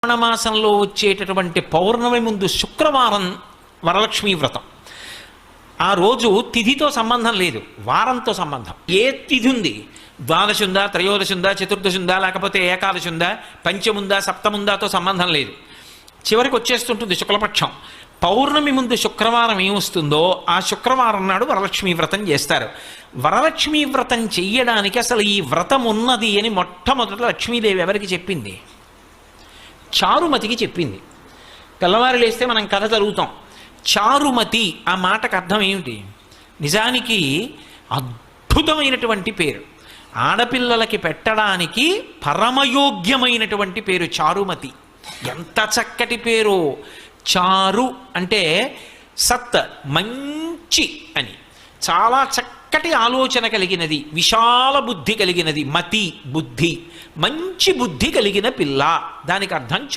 మాసంలో వచ్చేటటువంటి పౌర్ణమి ముందు శుక్రవారం వరలక్ష్మీ వ్రతం. ఆ రోజు తిథితో సంబంధం లేదు, వారంతో సంబంధం. ఏ తిథి ఉంది, ద్వాదశి ఉందా, త్రయోదశి ఉందా, చతుర్దశి ఉందా, లేకపోతే ఏకాదశి ఉందా, పంచముందా, సప్తముందాతో సంబంధం లేదు. చివరికి వచ్చేస్తుంటుంది శుక్లపక్షం. పౌర్ణమి ముందు శుక్రవారం ఏమొస్తుందో ఆ శుక్రవారం నాడు వరలక్ష్మీ వ్రతం చేస్తారు. వరలక్ష్మీ వ్రతం చెయ్యడానికి అసలు ఈ వ్రతం ఉన్నది అని మొట్టమొదట లక్ష్మీదేవి ఎవరికి చెప్పింది? చారుమతికి చెప్పింది. తెల్లవారు లేస్తే మనం కథ చదువుతాం. చారుమతి ఆ మాటకు అర్థం ఏమిటి? నిజానికి అద్భుతమైనటువంటి పేరు, ఆడపిల్లలకి పెట్టడానికి పరమయోగ్యమైనటువంటి పేరు చారుమతి. ఎంత చక్కటి పేరు! చారు అంటే సత్, మంచి అని, చాలా చక్కటి ఆలోచన కలిగినది, విశాల బుద్ధి కలిగినది. మతి బుద్ధి, మంచి బుద్ధి కలిగిన పిల్ల, దానికి అర్థం